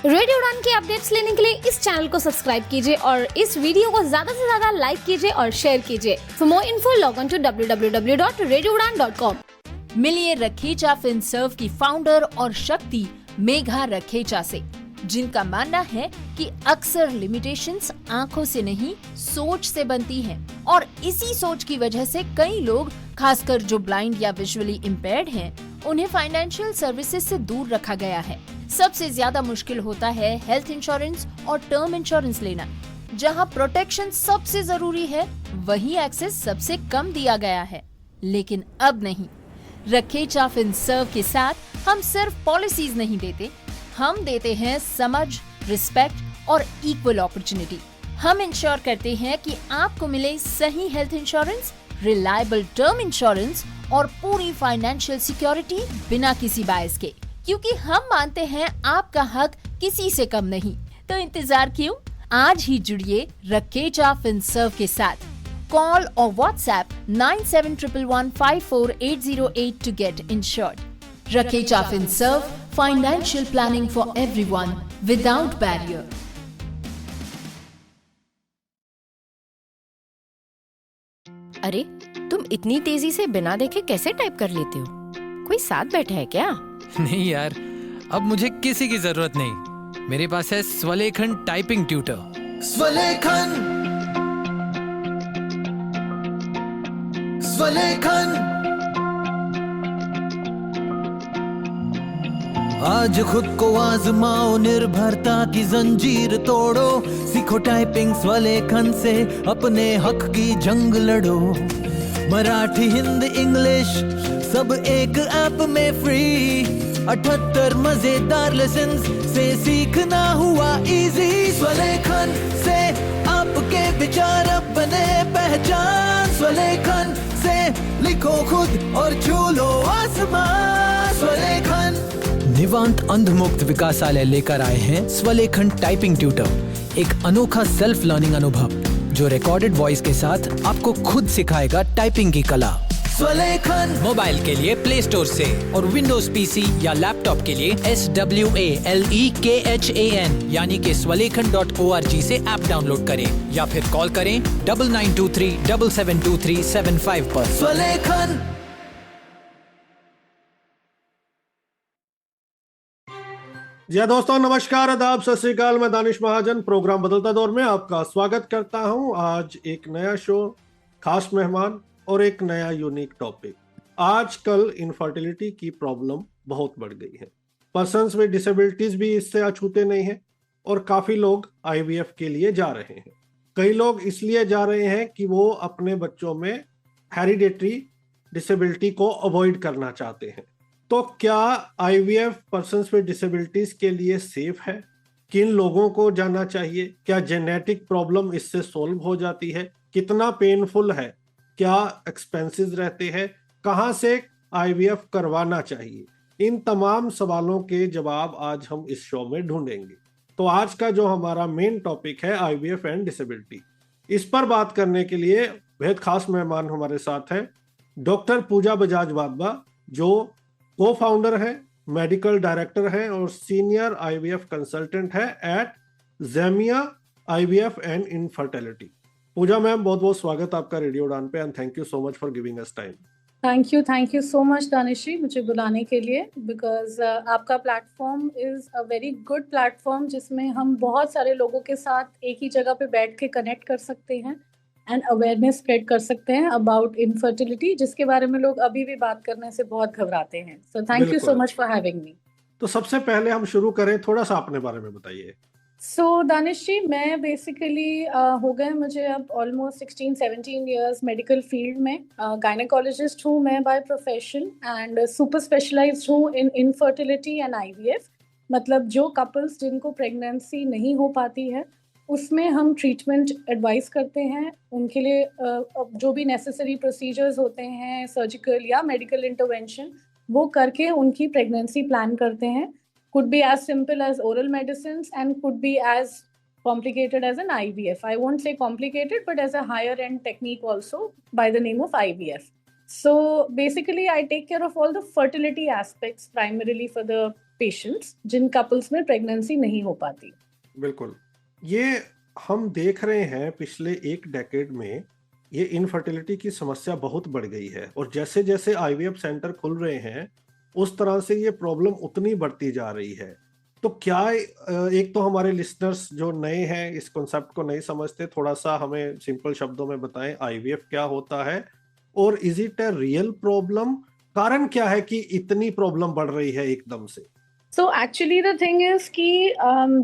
Radio उड़ान की updates लेने के लिए इस चैनल को सब्सक्राइब कीजिए और इस वीडियो को ज्यादा से ज्यादा लाइक कीजिए और शेयर कीजिए। For more info log on to www.radioudan.com। मिलिए रखेचा फिनसर्व की फाउंडर और शक्ति मेघा रखेचा से, जिनका मानना है कि अक्सर लिमिटेशंस आंखों से नहीं सोच से बनती हैं और इसी सोच की वजह से कई लोग, खासकर जो ब्लाइंड या विजुअली इम्पेयर्ड हैं, उन्हें फाइनेंशियल सर्विसेज से दूर रखा गया है। सबसे ज्यादा मुश्किल होता है हेल्थ इंश्योरेंस और टर्म इंश्योरेंस लेना। जहां प्रोटेक्शन सबसे जरूरी है, वहीं एक्सेस सबसे कम दिया गया है। लेकिन अब नहीं, रखेचा फिनसर्व के साथ हम सिर्फ पॉलिसीज नहीं देते, हम देते हैं समझ, रिस्पेक्ट और इक्वल अपॉर्चुनिटी। हम इंश्योर करते हैं कि आपको मिले सही health insurance, reliable term insurance और पूरी फाइनेंशियल सिक्योरिटी बिना किसी बायस के, क्योंकि हम मानते हैं आपका हक किसी से कम नहीं। तो इंतजार क्यों? आज ही जुड़िए रखेचा फिनसर्व के साथ। कॉल और WhatsApp 9711154808 to get insured. Rakecha FinServ, financial planning for everyone without barrier. अरे, तुम इतनी तेजी से बिना देखे कैसे टाइप कर लेते हो? कोई साथ बैठा है क्या? नहीं यार, अब मुझे किसी की जरूरत नहीं। मेरे पास है स्वलेखन टाइपिंग ट्यूटर। स्वलेखन, स्वलेखन। आज खुद को आजमाओ, निर्भरता की जंजीर तोड़ो, सीखो टाइपिंग स्वलेखन से, अपने हक की जंग लड़ो। मराठी, हिंदी, इंग्लिश सब एक ऐप में फ्री, 78 मजेदार लेसन्स से सीखना हुआ इजी। स्वलेखन से आपके विचार अब बने पहचान, स्वलेखन से लिखो खुद और छू लो आसमान। स्वलेखन। निवांत अंधमुक्त विकासालय लेकर आए हैं स्वलेखन टाइपिंग ट्यूटर, एक अनोखा सेल्फ लर्निंग अनुभव जो रिकॉर्डेड वॉइस के साथ आपको खुद सिखाएगा टाइपिंग की कला। स्वलेखन। मोबाइल के लिए प्ले स्टोर से और विंडोज पीसी या लैपटॉप के लिए SWALEKHAN यानी कि swalekhan.org से ऐप डाउनलोड करें या फिर कॉल करें 9923772375 पर। स्वलेखन। जी दोस्तों, नमस्कार, आदाब, सत श्री अकाल। मैं दानिश महाजन प्रोग्राम बदलता दौर में आपका स्वागत करता हूं। आज एक नया शो, खास मेहमान और एक नया यूनिक टॉपिक। आजकल इनफर्टिलिटी की प्रॉब्लम बहुत बढ़ गई है। पर्सन्स विद डिसेबिलिटीज भी इससे अछूते नहीं हैं और काफी लोग IVF के लिए जा रहे हैं। कई लोग इसलिए जा रहे हैं कि वो अपने बच्चों में हेरिडेटरी डिसेबिलिटी को अवॉइड करना चाहते हैं। तो क्या IVF पर्सन्स विद डिसेबिलिटीज के लिए सेफ है? किन लोगों को जाना चाहिए? क्या जेनेटिक प्रॉब्लम इससे सॉल्व हो जाती है? कितना पेनफुल है? क्या एक्सपेंसेस रहते हैं? कहां से IVF करवाना चाहिए? इन तमाम सवालों के जवाब आज हम इस शो में ढूंढेंगे। तो आज का जो हमारा मेन टॉपिक है IVF एंड डिसेबिलिटी, इस पर बात करने के लिए बेहद खास मेहमान हमारे साथ हैं। डॉक्टर पूजा बजाज वाधवा, जो को फाउंडर है, मेडिकल डायरेक्टर है और सीनियर IVF कंसल्टेंट है at Zemia IVF and infertility. Pooja ma'am, बहुत बहुत स्वागत आपका रेडियो उड़ान पे and thank you so much for giving us time. Thank you so much Danish ji, मुझे बुलाने के लिए, बिकॉज आपका platform is a very good platform, जिसमें हम बहुत सारे लोगों के साथ एक ही जगह पे बैठ के कनेक्ट कर सकते हैं एंड अवेयरनेस स्प्रेड कर सकते हैं अबाउट इनफर्टिलिटी, जिसके बारे में लोग अभी भी बात करने से बहुत घबराते हैं। So thank you so much for having me. तो सबसे पहले हम शुरू करें, थोड़ा सा अपने बारे में बताइए। सो दानिश जी, मैं बेसिकली हो गए मुझे अब ऑलमोस्ट 16-17 ईयर्स मेडिकल फील्ड में। गायनेकोलॉजिस्ट हूँ मैं by profession and super specialised हूँ इन इनफर्टिलिटी एंड IVF। मतलब जो कपल्स जिनको प्रेगनेंसी नहीं हो पाती है, उसमें हम ट्रीटमेंट एडवाइस करते हैं। उनके लिए जो भी नेसेसरी प्रोसीजर्स होते हैं, सर्जिकल या मेडिकल इंटरवेंशन, वो करके उनकी प्रेगनेंसी प्लान करते हैं। Could be as simple as oral medicines and could be as complicated as an IVF. I won't say complicated, but as a higher end technique also by the name of IVF. So basically I take care of all the fertility aspects primarily for the patients जिन couples में pregnancy नहीं हो पाती। बिल्कुल, ये हम देख रहे हैं पिछले एक डेकेड में ये इनफर्टिलिटी की समस्या बहुत बढ़ गई है, और जैसे जैसे आईवीएफ सेंटर खुल रहे हैं उस तरह से ये प्रॉब्लम उतनी बढ़ती जा रही है। तो क्या एक तो हमारे लिसनर्स जो नए हैं, इस कॉन्सेप्ट को नहीं समझते, थोड़ा सा हमें सिंपल शब्दों में बताएं आईवीएफ क्या होता है, और is it a real problem? कारण क्या है कि इतनी प्रॉब्लम बढ़ रही है एकदम से? So actually the thing is कि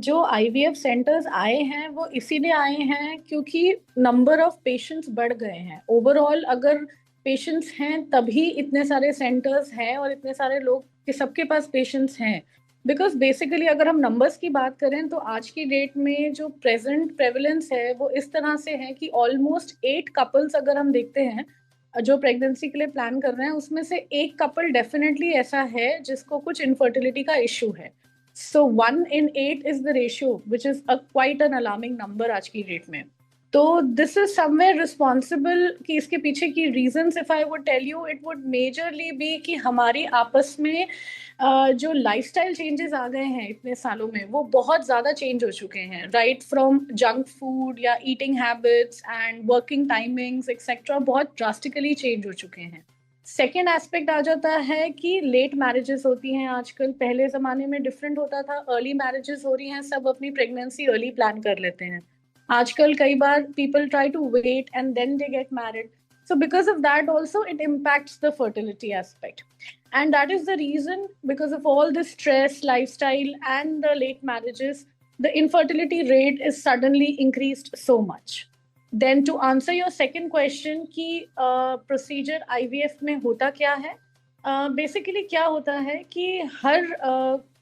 जो आईवीएफ सेंटर्स आए हैं वो इसीलिए आए हैं क्योंकि नंबर ऑफ पेशेंट्स बढ़ गए हैं। ओवरऑल अगर पेशेंट्स हैं तभी इतने सारे सेंटर्स हैं और इतने सारे लोग कि सबके पास पेशेंट्स हैं। बिकॉज बेसिकली अगर हम नंबर्स की बात करें तो आज की डेट में जो प्रेजेंट प्रेवलेंस है वो इस तरह से है कि ऑलमोस्ट 8 कपल्स अगर हम देखते हैं जो प्रेगनेंसी के लिए प्लान कर रहे हैं उसमें से एक कपल डेफिनेटली ऐसा है जिसको कुछ इनफर्टिलिटी का इश्यू है। सो 1 in 8 is the ratio which is a quite an alarming number आज की डेट में। तो दिस इज समवेयर रिस्पॉन्सिबल कि इसके पीछे की reasons if I would tell you it would majorly be कि हमारी आपस में जो लाइफस्टाइल चेंजेस आ गए हैं इतने सालों में वो बहुत ज़्यादा चेंज हो चुके हैं, राइट फ्रॉम जंक फूड या eating habits and working timings etcetera बहुत ड्रास्टिकली चेंज हो चुके हैं। सेकेंड एस्पेक्ट आ जाता है कि लेट मैरिजेस होती हैं आजकल। पहले ज़माने में डिफरेंट होता था, अर्ली मैरिजेस हो रही हैं, सब अपनी प्रेगनेंसी अर्ली प्लान कर लेते हैं। आजकल कई बार people try to wait and then they get married. So because of that also it impacts the fertility aspect, and that is the reason because of all the stress, lifestyle and the late marriages, the infertility rate is suddenly increased so much. Then to answer your second question कि procedure IVF में होता क्या है, basically क्या होता है कि हर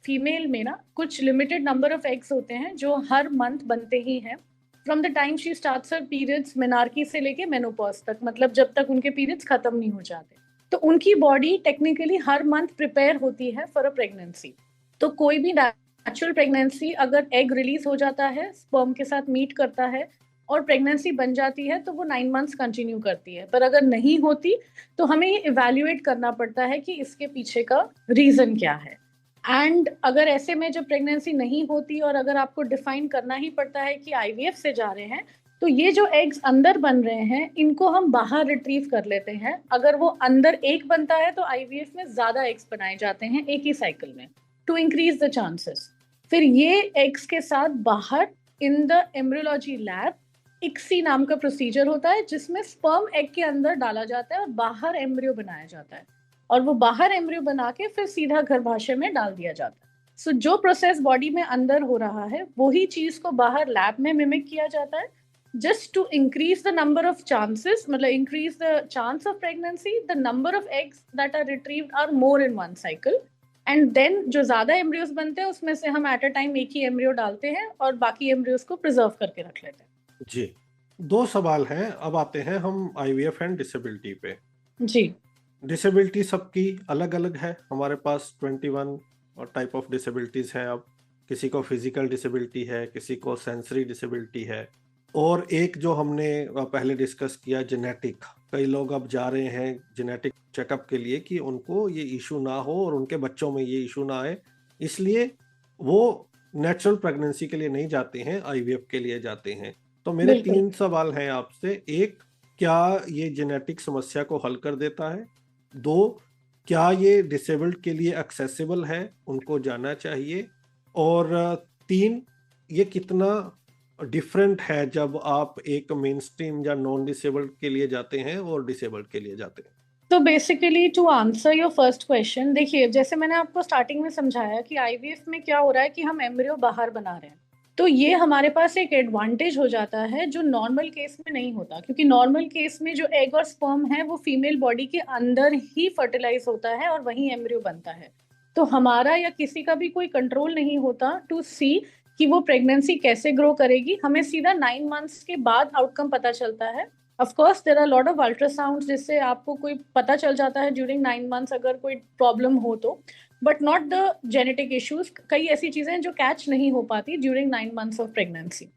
female में ना कुछ लिमिटेड नंबर ऑफ एग्स होते हैं जो हर मंथ बनते ही हैं from the time she starts her periods, menarche से लेके मेनोपॉज तक, मतलब जब तक उनके पीरियड्स खत्म नहीं हो जाते। तो उनकी बॉडी टेक्निकली हर मंथ प्रिपेयर होती है फॉर अ प्रेगनेंसी। तो कोई भी नेचुरल प्रेगनेंसी अगर एग रिलीज हो जाता है, स्पर्म के साथ मीट करता है और प्रेगनेंसी बन जाती है तो वो 9 months कंटिन्यू करती है। पर अगर नहीं होती तो हमें ये इवेल्युएट करना पड़ता है कि इसके पीछे का रीजन क्या है। एंड अगर ऐसे में जब प्रेगनेंसी नहीं होती और अगर आपको डिफाइन करना ही पड़ता है कि आईवीएफ से जा रहे हैं तो ये जो एग्स अंदर बन रहे हैं इनको हम बाहर रिट्रीव कर लेते हैं। अगर वो अंदर एक बनता है तो आईवीएफ में ज्यादा एग्स बनाए जाते हैं एक ही साइकिल में टू इंक्रीज द चांसेस। फिर ये एग्स के साथ बाहर in the embryology lab ICSI नाम का प्रोसीजर होता है जिसमें स्पर्म एग के अंदर डाला जाता है और बाहर एम्ब्रियो बनाया जाता है और वो बाहर एम्ब्रियो बना के फिर सीधा गर्भाशय में डाल दिया जाता है। सो जो प्रोसेस बॉडी में अंदर हो रहा है वही चीज को बाहर लैब में मिमिक किया जाता है just to increase the number of chances, मतलब increase the chance of pregnancy. The number of eggs that are retrieved are more in one cycle and then जो ज्यादा एम्ब्रियोज बनते हैं उसमें से हम एट अ टाइम एक ही एम्ब्रियो डालते हैं और बाकी एम्ब्रियोज को प्रिजर्व करके रख लेते हैं। जी, 2 सवाल हैं। अब आते हैं हम आईवीएफ एंड डिसेबिलिटी पे। जी, डिसेबिलिटी सबकी अलग अलग है। हमारे पास 21 टाइप ऑफ डिसेबिलिटीज हैं। अब किसी को फिजिकल डिसेबिलिटी है, किसी को सेंसरी डिसेबिलिटी है, और एक जो हमने पहले डिस्कस किया जेनेटिक। कई लोग अब जा रहे हैं जेनेटिक चेकअप के लिए कि उनको ये इशू ना हो और उनके बच्चों में ये इशू ना आए, इसलिए वो नेचुरल प्रेगनेंसी के लिए नहीं जाते हैं, आईवीएफ के लिए जाते हैं। तो मेरे बिल्कुल। 3 सवाल हैं आपसे। एक, क्या ये जेनेटिक समस्या को हल कर देता है? 2, क्या ये डिसेबल्ड के लिए एक्सेसिबल है, उनको जाना चाहिए? और 3, ये कितना डिफरेंट है जब आप एक मेन स्ट्रीम या नॉन डिसेबल्ड के लिए जाते हैं और डिसेबल्ड के लिए जाते हैं? तो basically to answer your first question, देखिए जैसे मैंने आपको स्टार्टिंग में समझाया कि आईवीएफ में क्या हो रहा है कि हम एम्ब्रियो बाहर बना रहे हैं, तो ये हमारे पास एक एडवांटेज हो जाता है जो नॉर्मल केस में नहीं होता, क्योंकि नॉर्मल केस में जो एग और स्पर्म है वो फीमेल बॉडी के अंदर ही फर्टिलाइज होता है और वही एम्ब्रियो बनता है। तो हमारा या किसी का भी कोई कंट्रोल नहीं होता टू सी कि वो प्रेगनेंसी कैसे ग्रो करेगी। हमें सीधा 9 months के बाद आउटकम पता चलता है। Of course there are lot of ultrasound जिससे आपको कोई पता चल जाता है ड्यूरिंग 9 months अगर कोई प्रॉब्लम हो तो, but not the genetic issues. कई ऐसी चीजें जो कैच नहीं हो पाती ड्यूरिंग 9 months ऑफ प्रेगनेंसी।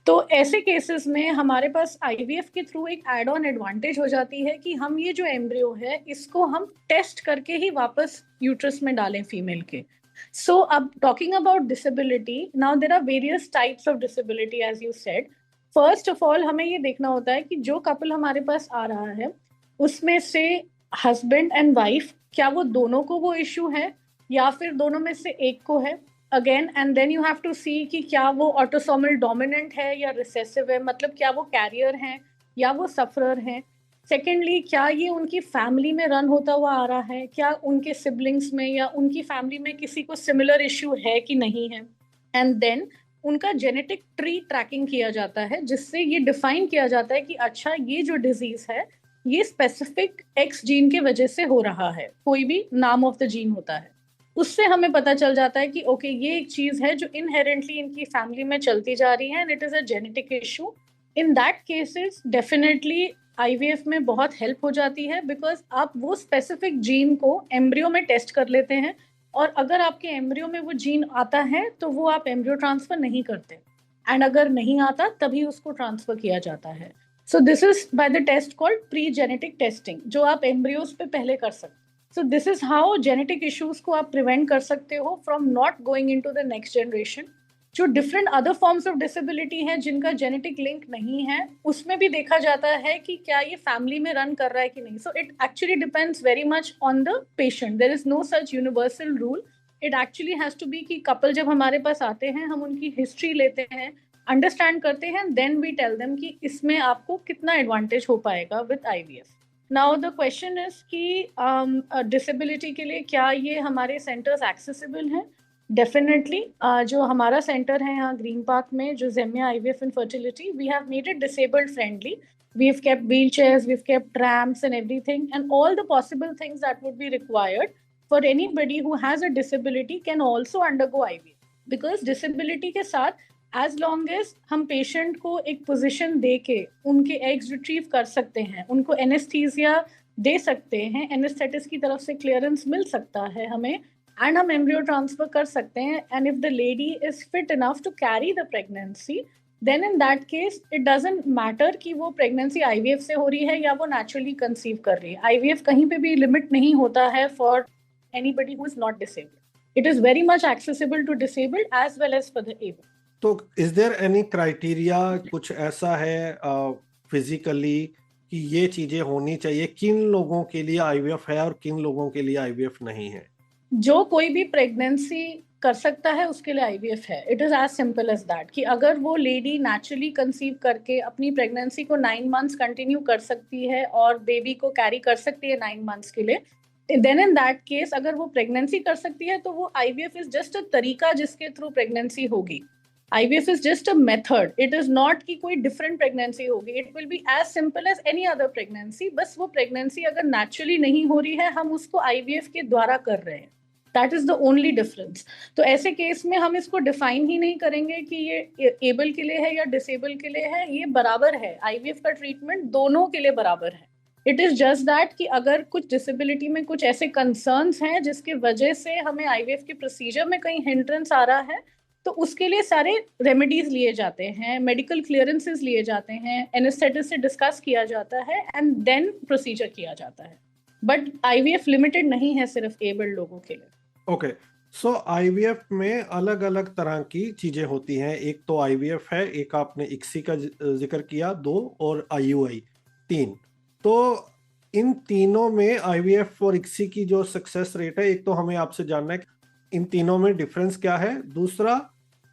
तो ऐसे केसेस में हमारे पास आईवीएफ के थ्रू एक एड ऑन एडवांटेज हो जाती है कि हम ये जो एम्ब्रियो है इसको हम टेस्ट करके ही वापस यूट्रस में डालें फीमेल के। So, talking about disability, now there are various types of disability, as you said. First of all, हमें ये देखना होता है कि जो कपल हमारे पास आ रहा है, उसमें से हस्बैंड एंड वाइफ, क्या वो दोनों को वो इशू है या फिर दोनों में से एक को है. Again, and then you have to see कि क्या वो ऑटोसोमल डोमिनेंट है या रिसेसिव है, मतलब क्या वो कैरियर हैं या वो सफरर हैं. सेकेंडली, क्या ये उनकी फैमिली में रन होता हुआ आ रहा है, क्या उनके सिबलिंग्स में या उनकी फैमिली में किसी को सिमिलर इश्यू है कि नहीं है. एंड देन उनका जेनेटिक ट्री ट्रैकिंग किया जाता है, जिससे ये डिफाइन किया जाता है कि अच्छा, ये जो डिजीज है ये स्पेसिफिक एक्स जीन के वजह से हो रहा है. कोई भी नाम ऑफ द जीन होता है, उससे हमें पता चल जाता है कि ओके, ये एक चीज है जो इनहेरेंटली इनकी फैमिली में चलती जा रही है and it is a genetic issue. In that cases definitely IVF में बहुत हेल्प हो जाती है, बिकॉज आप वो स्पेसिफिक जीन को एम्ब्रियो में टेस्ट कर लेते हैं, और अगर आपके एम्ब्रियो में वो जीन आता है तो वो आप एम्ब्रियो ट्रांसफर नहीं करते, एंड अगर नहीं आता तभी उसको ट्रांसफर किया जाता है. So this is by the test called pre genetic testing, जो आप एम्ब्रियोज पे पहले कर सकते. So this is how genetic issues को आप प्रिवेंट कर सकते हो from not going into the next generation. जो different other forms of disability हैं जिनका जेनेटिक लिंक नहीं है, उसमें भी देखा जाता है कि क्या ये फैमिली में रन कर रहा है कि नहीं. So it actually depends very much on the patient. There is no such universal rule. It actually has to be कि कपल जब हमारे पास आते हैं, हम उनकी हिस्ट्री लेते हैं, अंडरस्टैंड करते हैं, देन वी टेल देम कि इसमें आपको कितना एडवांटेज हो पाएगा with IVF. Now the question is कि डिसेबिलिटी के लिए क्या ये हमारे सेंटर्स एक्सेसिबल हैं. डेफिनेटली जो हमारा सेंटर है यहाँ ग्रीन पार्क में, जो Zemia IVF and fertility, we have made it disabled friendly. We have kept wheelchairs, we have kept ramps and everything, and all the possible things that would be required for anybody who has a disability can also undergo IVF. Because disability के साथ as long as हम patient को एक position they के उनके eggs retrieve कर सकते हैं, उनको एनेस्थीसिया दे सकते हैं, एनेस्थेटिस्ट की तरफ से क्लियरेंस मिल सकता है हमें, एंड हम एम्ब्रियो ट्रांसफर कर सकते हैं. And if the lady is fit enough to carry the pregnancy, then in that case it doesn't matter कि वो प्रेगनेंसी आईवीएफ से हो रही है या वो नेचुरली कंसीव कर रही है. आईवीएफ कहीं पे भी लिमिट नहीं होता है for anybody who is not disabled. It is very much accessible to disabled as well as for the able. तो इज देयर एनी क्राइटेरिया, कुछ ऐसा है फिजिकली कि ये चीजें होनी चाहिए, किन लोगों के लिए आईवीएफ है और किन लोगों के लिए आईवीएफ नहीं है? जो कोई भी प्रेगनेंसी कर सकता है उसके लिए आईवीएफ है. It is as simple as that कि अगर वो लेडी नेचुरली कंसीव करके अपनी प्रेगनेंसी को 9 months कंटिन्यू कर सकती है और बेबी को कैरी कर सकती है 9 months के लिए, देन इन दैट केस अगर वो प्रेगनेंसी कर सकती है तो वो आईवीएफ इज जस्ट अ तरीका जिसके थ्रू प्रेगनेंसी होगी. IVF is just a method. It is not कि कोई different pregnancy होगी. It will be as simple as any other pregnancy. बस वो pregnancy अगर naturally नहीं हो रही है, हम उसको IVF के द्वारा कर रहे हैं. That is the only difference. तो ऐसे केस में हम इसको define ही नहीं करेंगे कि ये able के लिए है या disable के लिए है. ये बराबर है. IVF का treatment दोनों के लिए बराबर है. It is just that कि अगर कुछ disability में कुछ ऐसे concerns हैं जिसके वजह से हमें IVF के procedure में कहीं hindrance आ रहा है, तो उसके लिए सारे रेमेडीज लिए जाते हैं, मेडिकल क्लियरेंसेस लिए जाते हैं, एनेस्थेटिस्ट से डिस्कस किया जाता है एंड देन प्रोसीजर किया जाता है. बट आईवीएफ लिमिटेड नहीं है सिर्फ एबल्ड लोगों के लिए. ओके, सो आईवीएफ में अलग अलग तरह की चीजें होती हैं. एक तो आईवीएफ है, एक आपने इक्सी का जिक्र किया, 2 और आईयूआई 3. तो इन तीनों में आईवीएफ और इक्सी की जो सक्सेस रेट है, एक तो हमें आपसे जानना है इन तीनों में डिफरेंस क्या है. दूसरा,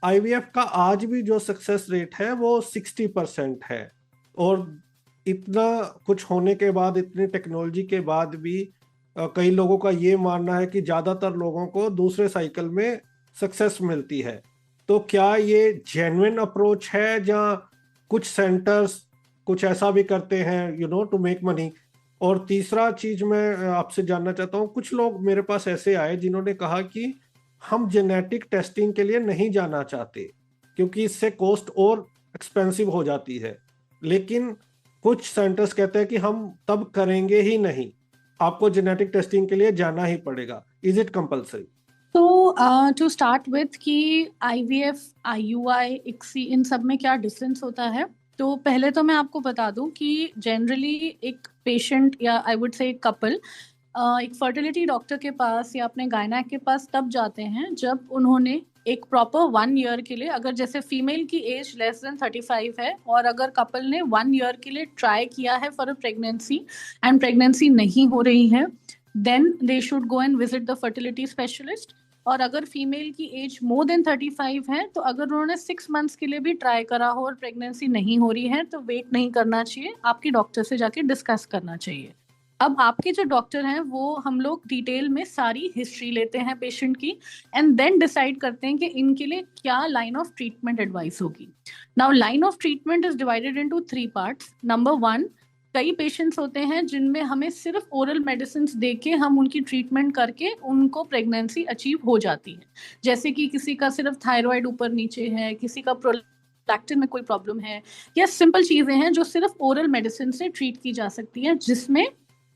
आईवीएफ का आज भी जो सक्सेस रेट है वो 60% है, और इतना कुछ होने के बाद, इतनी टेक्नोलॉजी के बाद भी कई लोगों का ये मानना है कि ज़्यादातर लोगों को दूसरे साइकिल में सक्सेस मिलती है. तो क्या ये जेन्युइन अप्रोच है या कुछ सेंटर्स कुछ ऐसा भी करते हैं टू मेक मनी? और तीसरा चीज मैं आपसे जानना चाहता हूँ, कुछ लोग मेरे पास ऐसे आए जिन्होंने कहा कि हम जेनेटिक टेस्टिंग के लिए नहीं जाना चाहते क्योंकि इससे कॉस्ट और एक्सपेंसिव हो जाती है, लेकिन कुछ सेंटर्स कहते हैं कि हम तब करेंगे ही नहीं, आपको जेनेटिक टेस्टिंग के लिए जाना ही पड़ेगा. Is it compulsory? तो टू स्टार्ट विथ कि आईवीएफ, आईयूआई, इक्सी, इन सब में क्या डिफरेंस होता है. तो पहले तो मैं आपको बता दूं कि जनरली एक पेशेंट या आई वुड से एक कपल एक फर्टिलिटी डॉक्टर के पास या अपने गायनेक के पास तब जाते हैं जब उन्होंने एक प्रॉपर 1 ईयर के लिए, अगर जैसे फीमेल की एज लेस देन 35 है और अगर कपल ने 1 ईयर के लिए ट्राई किया है for a pregnancy and pregnancy नहीं हो रही है, then they should go and visit the fertility specialist. और अगर फीमेल की एज मोर देन 35 है तो अगर उन्होंने 6 मंथ्स के लिए भी ट्राई करा हो और प्रेगनेंसी नहीं हो रही है तो वेट नहीं करना चाहिए, आपकी डॉक्टर से जाके डिस्कस करना चाहिए। अब आपके जो डॉक्टर हैं वो हम लोग डिटेल में सारी हिस्ट्री लेते हैं पेशेंट की एंड देन डिसाइड करते हैं कि इनके लिए क्या लाइन ऑफ ट्रीटमेंट एडवाइस होगी। Now line of treatment is divided into 3 parts. Number 1, कई पेशेंट्स होते हैं जिनमें हमें सिर्फ ओरल मेडिसिन दे के हम उनकी ट्रीटमेंट करके उनको प्रेगनेंसी अचीव हो जाती है। जैसे कि किसी का सिर्फ थायराइड ऊपर नीचे है, किसी का प्रोलैक्टिन में कोई प्रॉब्लम है, या सिंपल चीजें हैं जो सिर्फ ओरल मेडिसिन से ट्रीट की जा सकती है, जिसमें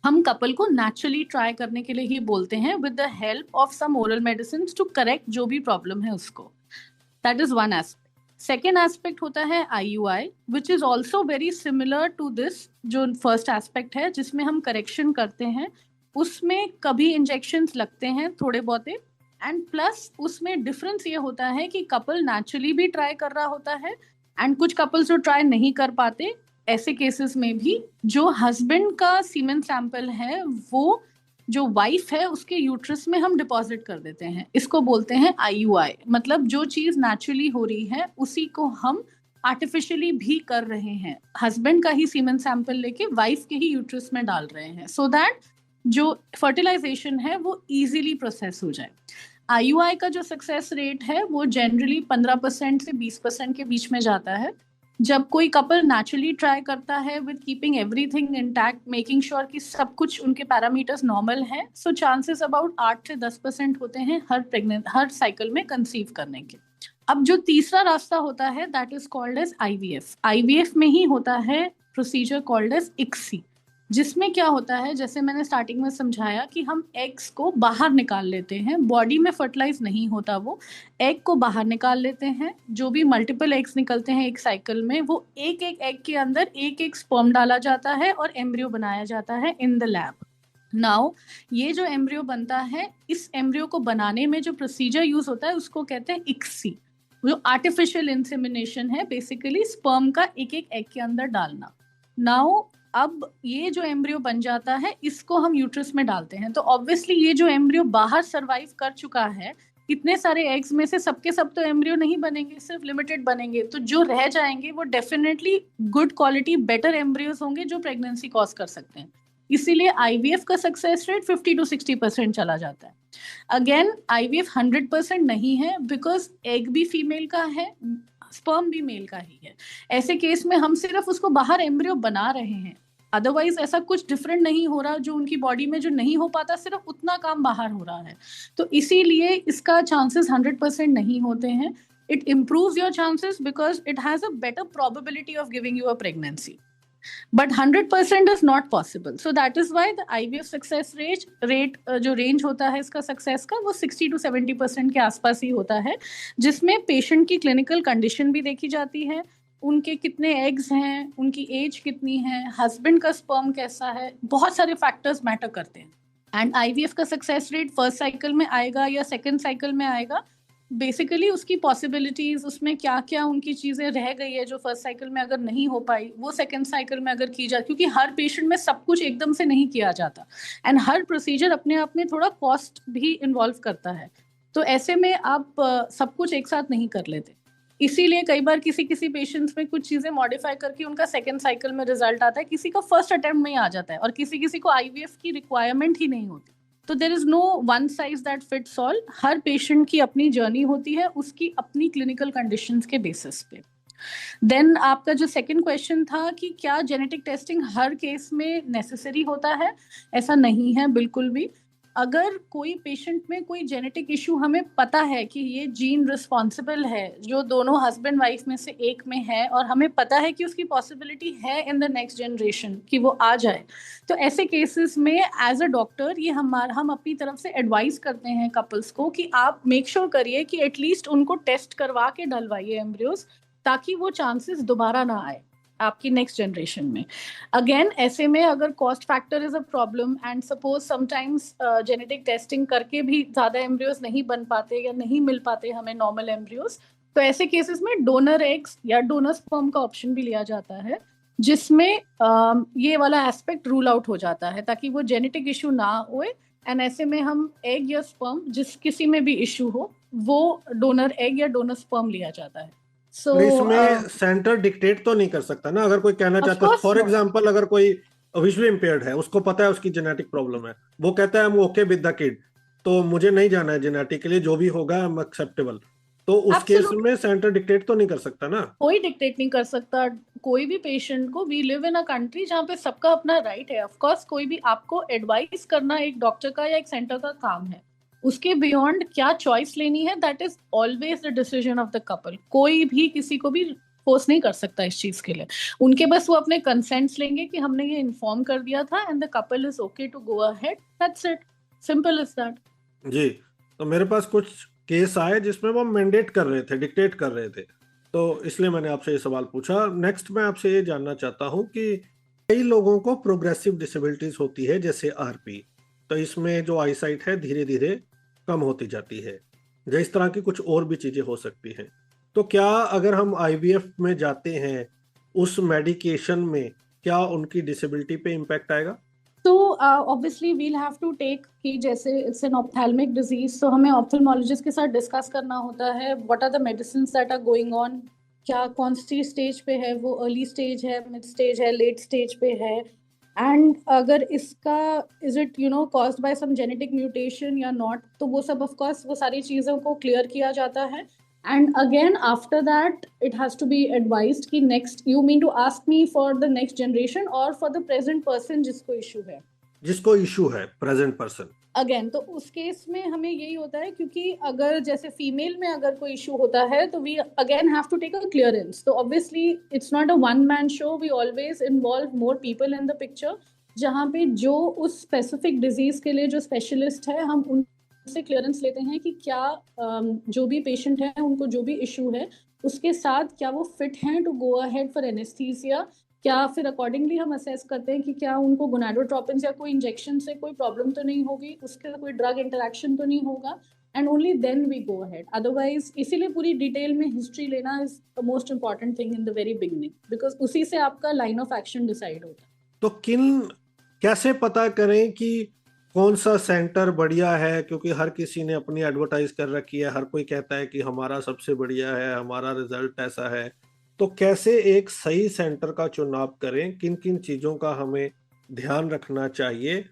हम कपल को नेचुरली ट्राई करने के लिए ही बोलते हैं with the help of some oral medicine to correct जो भी प्रॉब्लम है उसको। That is one aspect. Second aspect होता है IUI, which is also very similar to this, जो फर्स्ट एस्पेक्ट है जिसमें हम करेक्शन करते हैं। उसमें कभी इंजेक्शंस लगते हैं थोड़े बहुते, एंड प्लस उसमें डिफरेंस ये होता है कि कपल नेचुरली भी ट्राई कर रहा होता है एंड कुछ कपल्स जो ट्राई नहीं कर पाते, ऐसे केसेस में भी जो हस्बैंड का सीमेन सैंपल है वो जो वाइफ है उसके यूट्रस में हम डिपॉजिट कर देते हैं। इसको बोलते हैं IUI, मतलब जो चीज नेचुरली हो रही है उसी को हम आर्टिफिशियली भी कर रहे हैं, हस्बैंड का ही सीमेन सैंपल लेके वाइफ के ही यूट्रस में डाल रहे हैं, सो दैट जो फर्टिलाइजेशन है वो इजीली प्रोसेस हो जाए। IUI का जो सक्सेस रेट है वो जनरली 15% से 20% के बीच में जाता है। जब कोई कपल नेचुरली ट्राई करता है with keeping everything intact, making sure कि सब कुछ उनके पैरामीटर्स नॉर्मल हैं, सो चांसेस अबाउट 8 से 10% होते हैं हर साइकिल में कंसीव करने के। अब जो तीसरा रास्ता होता है that is called as IVF। IVF में ही होता है प्रोसीजर कॉल्ड एज ICSI, जिसमें क्या होता है, जैसे मैंने स्टार्टिंग में समझाया कि हम एग्स को बाहर निकाल लेते हैं, बॉडी में फर्टिलाइज नहीं होता, वो एग को बाहर निकाल लेते हैं। जो भी मल्टीपल एग्स निकलते हैं एक साइकिल में, वो एक एक एग के अंदर एक एक स्पर्म डाला जाता है और एम्ब्रियो बनाया जाता है इन द लैब। नाउ ये जो एम्ब्रियो बनता है, इस एम्ब्रियो को बनाने में जो प्रोसीजर यूज होता है उसको कहते हैं ICSI, जो आर्टिफिशियल इंसेमिनेशन है, बेसिकली स्पर्म का एक एक एग के अंदर डालना। नाउ अब ये जो एम्ब्रियो बन जाता है इसको हम यूट्रस में डालते हैं, तो ऑब्वियसली ये जो एम्ब्रियो बाहर सरवाइव कर चुका है, इतने सारे एग्स में से सबके सब तो एम्ब्रियो नहीं बनेंगे, सिर्फ लिमिटेड बनेंगे, तो जो रह जाएंगे वो definitely good quality better embryos होंगे जो प्रेगनेंसी कॉज कर सकते हैं। इसीलिए IVF का सक्सेस रेट 50 to 60% चला जाता है। अगेन IVF 100% नहीं है, बिकॉज एग भी फीमेल का है, स्पर्म भी मेल का ही है। ऐसे केस में हम सिर्फ उसको बाहर एम्ब्रियो बना रहे हैं, अदरवाइज ऐसा कुछ डिफरेंट नहीं हो रहा जो उनकी बॉडी में जो नहीं हो पाता, सिर्फ उतना काम बाहर हो रहा है। तो इसीलिए इसका चांसेस 100% नहीं होते हैं। It improves your chances because it has a better probability of giving you a pregnancy, but 100% is not possible. So that is why the IVF success rate जो रेंज होता है इसका सक्सेस का, वो 60 to 70% के आसपास ही होता है, जिसमें पेशेंट की क्लिनिकल कंडीशन भी देखी जाती है, उनके कितने एग्स हैं, उनकी एज कितनी है, हस्बैंड का स्पर्म कैसा है, बहुत सारे फैक्टर्स मैटर करते हैं। एंड IVF का सक्सेस रेट फर्स्ट साइकिल में आएगा या सेकेंड साइकिल में आएगा, बेसिकली उसकी पॉसिबिलिटीज, उसमें क्या क्या उनकी चीजें रह गई है जो फर्स्ट साइकिल में अगर नहीं हो पाई वो सेकंड साइकिल में अगर की जाए, क्योंकि हर पेशेंट में सब कुछ एकदम से नहीं किया जाता एंड हर प्रोसीजर अपने आप में थोड़ा कॉस्ट भी इन्वॉल्व करता है, तो ऐसे में आप सब कुछ एक साथ नहीं कर लेते। इसीलिए कई बार किसी पेशेंट्स में कुछ चीजें मॉडिफाई करके उनका सेकंड साइकिल में रिजल्ट आता है, किसी का फर्स्ट अटेम्प्ट में ही आ जाता है और किसी को IVF की रिक्वायरमेंट ही नहीं होती। तो there is no one size that fits all, हर पेशेंट की अपनी जर्नी होती है उसकी अपनी क्लिनिकल कंडीशंस के बेसिस पे। देन आपका जो सेकंड क्वेश्चन था कि क्या जेनेटिक टेस्टिंग हर केस में नेसेसरी होता है, ऐसा नहीं है बिल्कुल भी। अगर कोई पेशेंट में कोई जेनेटिक इशू हमें पता है कि ये जीन रिस्पॉन्सिबल है जो दोनों हस्बैंड वाइफ में से एक में है और हमें पता है कि उसकी पॉसिबिलिटी है इन द नेक्स्ट जनरेशन कि वो आ जाए, तो ऐसे केसेस में एज अ डॉक्टर ये हम अपनी तरफ से एडवाइस करते हैं कपल्स को कि आप मेक श्योर करिए कि एटलीस्ट उनको टेस्ट करवा के डलवाइए एम्ब्रियोज, ताकि वो चांसेस दोबारा ना आए। आपकी नेक्स्ट जनरेशन में। अगेन ऐसे में अगर cost factor is a problem and suppose sometimes genetic testing करके भी ज्यादा एम्ब्रियोज नहीं बन पाते या नहीं मिल पाते हमें नॉर्मल एम्ब्रियोज, तो ऐसे केसेस में डोनर एग्स या डोनर स्पर्म का ऑप्शन भी लिया जाता है, जिसमें ये वाला एस्पेक्ट रूल आउट हो जाता है ताकि वो जेनेटिक इशू ना होए। एंड ऐसे में हम एग या स्पर्म जिस किसी में भी इशू हो वो डोनर एग या डोनर स्पर्म लिया जाता है। सो इसमें सेंटर डिक्टेट तो नहीं कर सकता ना, अगर कोई कहना चाहता है, फॉर एग्जांपल अगर कोई विजुअली इम्पेयर्ड है, उसको पता है उसकी जेनेटिक प्रॉब्लम है, वो कहता है I am okay with the kid, तो मुझे नहीं जाना है जेनेटिक के लिए, जो भी होगा आई एम एक्सेप्टेबल, तो उस केस में सेंटर डिक्टेट तो नहीं कर सकता ना? कोई डिक्टेट नहीं कर सकता कोई भी पेशेंट को। We live in a country जहाँ पे सबका अपना राइट है। ऑफ कोर्स कोई भी आपको एडवाइस करना एक डॉक्टर का या एक सेंटर का काम है, उसके बियॉन्ड क्या चॉइस लेनी है that is always the decision of the couple. कोई भी किसी को भी फोर्स नहीं कर सकता इस चीज के लिए। उनके बस वो अपने कंसेंट्स लेंगे कि हमने ये इन्फॉर्म कर दिया था and the couple is okay to go ahead, that's it, simple is that. जी, तो मेरे पास कुछ केस आए जिसमें वो मैंडेट कर रहे थे, डिक्टेट कर रहे थे, तो इसलिए मैंने आपसे ये सवाल पूछा। नेक्स्ट मैं आपसे ये जानना चाहता हूँ कि कई लोगों को प्रोग्रेसिव डिसेबिलिटीज होती है जैसे आरपी, तो इसमें जो आईसाइट है धीरे धीरे कम होती जाती है, या इस तरह की कुछ और भी चीजें हो सकती हैं। तो क्या अगर हम आईवीएफ में जाते हैं उस मेडिकेशन में क्या उनकी डिसेबिलिटी पे इम्पैक्ट आएगा? तो obviously we'll have to take कि जैसे इट्स एन ऑप्थेल्मिक डिजीज, तो हमें ऑप्थेल्मोलॉजिस्ट के साथ डिस्कस करना होता है what are the medicines that are going on, क्या कौन सी स्टेज पे है वो, अर्ली स्टेज है, मिड स्टेज है, लेट स्टेज पे है, एंड अगर इसका is it caused by some genetic mutation या नॉट, तो वो सब ऑफ कोर्स वो सारी चीज़ों को क्लियर किया जाता है। And again after that it has to be advised कि next you mean to ask me for the next generation और फॉर द प्रेजेंट पर्सन जिसको इशू है प्रेजेंट पर्सन। अगेन तो उस केस में हमें यही होता है, क्योंकि अगर जैसे फीमेल में अगर कोई इशू होता है तो we again have to take a clearance. तो obviously it's not a one man show, we always involve more people in the picture, जहाँ पे जो उस स्पेसिफिक डिजीज के लिए जो स्पेशलिस्ट है हम उनसे क्लियरेंस लेते हैं कि क्या जो भी पेशेंट है उनको जो भी इशू है उसके साथ क्या वो फिट हैं to go ahead for anaesthesia, क्या फिर अकॉर्डिंगली हम असेस करते हैं कि क्या उनको गोनाडोट्रोपिन या कोई इंजेक्शन से कोई प्रॉब्लम तो नहीं होगी, उसके कोई ड्रग इंटरेक्शन तो नहीं होगा, and only then we go ahead. Otherwise इसीलिए पूरी डिटेल में हिस्ट्री लेना is the most important thing in the very beginning, because उसी से आपका लाइन ऑफ एक्शन डिसाइड होता है। तो कैसे पता करें कि कौन सा सेंटर बढ़िया है, क्योंकि हर किसी ने अपनी एडवर्टाइज कर रखी है, हर कोई कहता है कि हमारा सबसे बढ़िया है, हमारा रिजल्ट ऐसा है, तो कैसे एक सही सेंटर का चुनाव करें, किन किन चीजों का हमें ध्यान रखना चाहिए?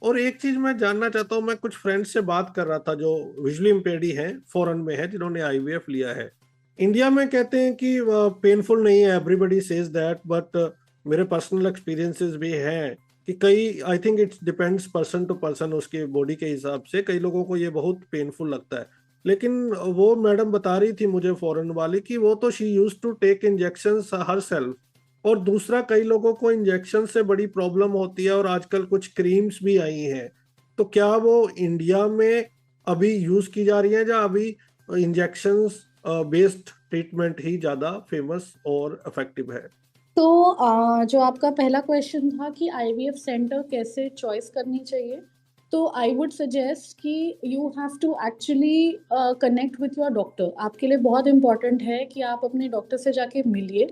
और एक चीज मैं जानना चाहता हूँ, मैं कुछ फ्रेंड्स से बात कर रहा था जो विजुअली इम्पेयर्ड हैं, फॉरेन में है, जिन्होंने आईवीएफ लिया है। इंडिया में कहते हैं कि पेनफुल नहीं है, एवरीबडी सेज दैट, बट मेरे पर्सनल एक्सपीरियंसेस भी हैं कि कई, I think it's depends person to person, उसके बॉडी के हिसाब से कई लोगों को ये बहुत पेनफुल लगता है। लेकिन वो मैडम बता रही थी मुझे फॉरेन वाली कि वो तो she used to take injections herself, और दूसरा कई लोगों को इंजेक्शन से बड़ी प्रॉब्लम होती है और आजकल कुछ क्रीम्स भी आई हैं, तो क्या वो इंडिया में अभी यूज की जा रही है या अभी इंजेक्शंस बेस्ड ट्रीटमेंट ही ज्यादा फेमस और इफेक्टिव है? तो जो आपका पहला क्वेश्चन था कि आईवीएफ सेंटर कैसे चॉइस करनी चाहिए, तो आई वुड सजेस्ट कि you have to actually connect with your doctor. आपके लिए बहुत इंपॉर्टेंट है कि आप अपने डॉक्टर से जाके मिलिए,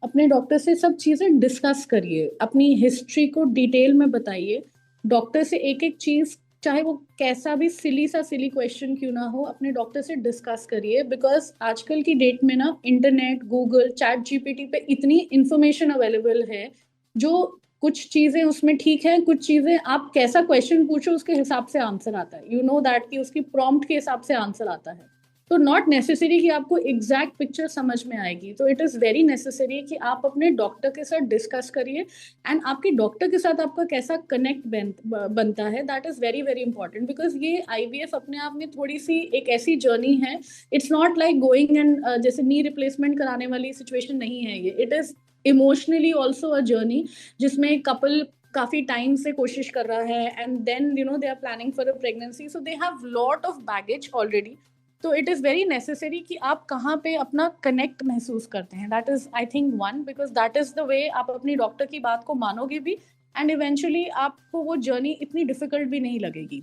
अपने डॉक्टर से सब चीज़ें डिस्कस करिए, अपनी हिस्ट्री को डिटेल में बताइए, डॉक्टर से एक एक चीज़, चाहे वो कैसा भी सिली क्वेश्चन क्यों ना हो, अपने डॉक्टर से डिस्कस करिए। बिकॉज आजकल की डेट में ना इंटरनेट, गूगल, चैट जीपीटी पे इतनी इंफॉर्मेशन अवेलेबल है, जो कुछ चीजें उसमें ठीक है, कुछ चीजें आप कैसा क्वेश्चन पूछो उसके हिसाब से आंसर आता है, यू नो दैट कि उसकी प्रॉम्प्ट के हिसाब से आंसर आता है। तो नॉट नेसेसरी कि आपको एग्जैक्ट पिक्चर समझ में आएगी, तो इट इज़ वेरी नेसेसरी कि आप अपने डॉक्टर के साथ डिस्कस करिए, एंड आपके डॉक्टर के साथ आपका कैसा कनेक्ट बनता है, that is very very important. Because ये आईवीएफ अपने आप में थोड़ी सी एक ऐसी जर्नी है, it's not like going and जैसे नी रिप्लेसमेंट कराने वाली सिचुएशन नहीं है ये, it is emotionally also a journey, जिसमें कपल काफी टाइम से कोशिश कर रहा है, and then they are planning for a pregnancy, so they have lot of baggage already. तो इट इज़ वेरी नेसेसरी कि आप कहाँ पे अपना कनेक्ट महसूस करते हैं. That is I think one, because that is the way आप अपनी डॉक्टर की बात को मानोगे भी, एंड इवेंचुअली आपको वो जर्नी इतनी डिफिकल्ट भी नहीं लगेगी.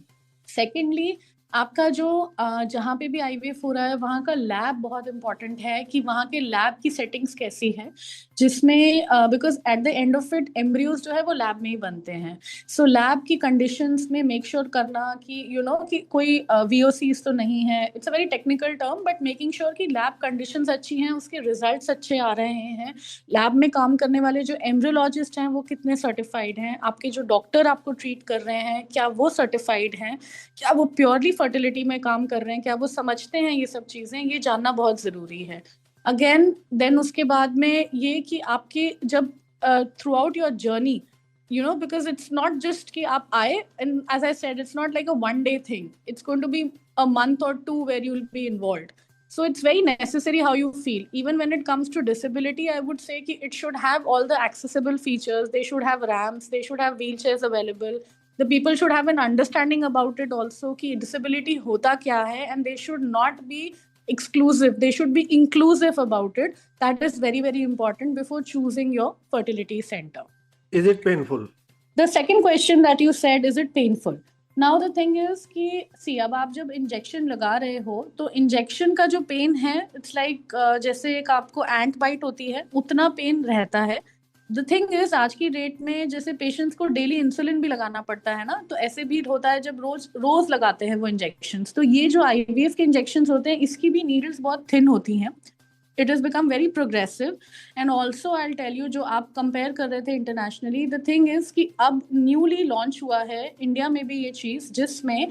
सेकेंडली, आपका जो जहाँ पे भी आईवीएफ हो रहा है वहाँ का लैब बहुत इंपॉर्टेंट है कि वहाँ के लैब की सेटिंग्स कैसी है, जिसमें because at the end of it embryos जो है वो लैब में ही बनते हैं. सो लैब की कंडीशंस में मेक श्योर करना कि कि कोई वीओसीज तो नहीं है. It's a very technical term, but making sure कि लैब कंडीशंस अच्छी हैं, उसके रिजल्ट्स अच्छे आ रहे हैं. लैब में काम करने वाले जो एम्ब्रियोलॉजिस्ट हैं वो कितने सर्टिफाइड हैं, आपके जो डॉक्टर आपको ट्रीट कर रहे हैं क्या वो सर्टिफाइड हैं, क्या वो प्योरली फर्टिलिटी में काम कर रहे हैं, क्या वो समझते हैं ये सब चीज़ें, ये जानना बहुत ज़रूरी है. अगेन देन उसके बाद में ये कि आपके जब through out your journey, because it's not just कि आप आए, and as I said, it's not like a one day thing. It's going to be a month or two where you'll be involved. So it's very necessary how you feel. Even when it comes to disability, I would say कि it should have all the accessible features. They should have ramps. They should have wheelchairs available. The people should have an understanding about it also कि disability होता क्या है, and they should not be exclusive. They should be inclusive about it. That is very, very important before choosing your fertility center. Is it painful? The second question that you said, is it painful? Now the thing is कि see, अब आप जब injection लगा रहे हो तो injection का जो पेन है, इट्स लाइक जैसे एक आपको एंट बाइट होती है उतना पेन रहता है. द थिंग इज आज की डेट में जैसे पेशेंट्स को डेली इंसुलिन भी लगाना पड़ता है ना, तो ऐसे भी होता है जब रोज लगाते हैं वो इंजेक्शंस. तो ये जो आईवीएफ के इंजेक्शंस होते हैं इसकी भी नीडल्स बहुत थिन होती हैं. It has become very progressive, and also I'll tell you जो आप compare कर रहे थे internationally, the thing is कि अब newly launch हुआ है इंडिया में भी ये चीज़, जिसमें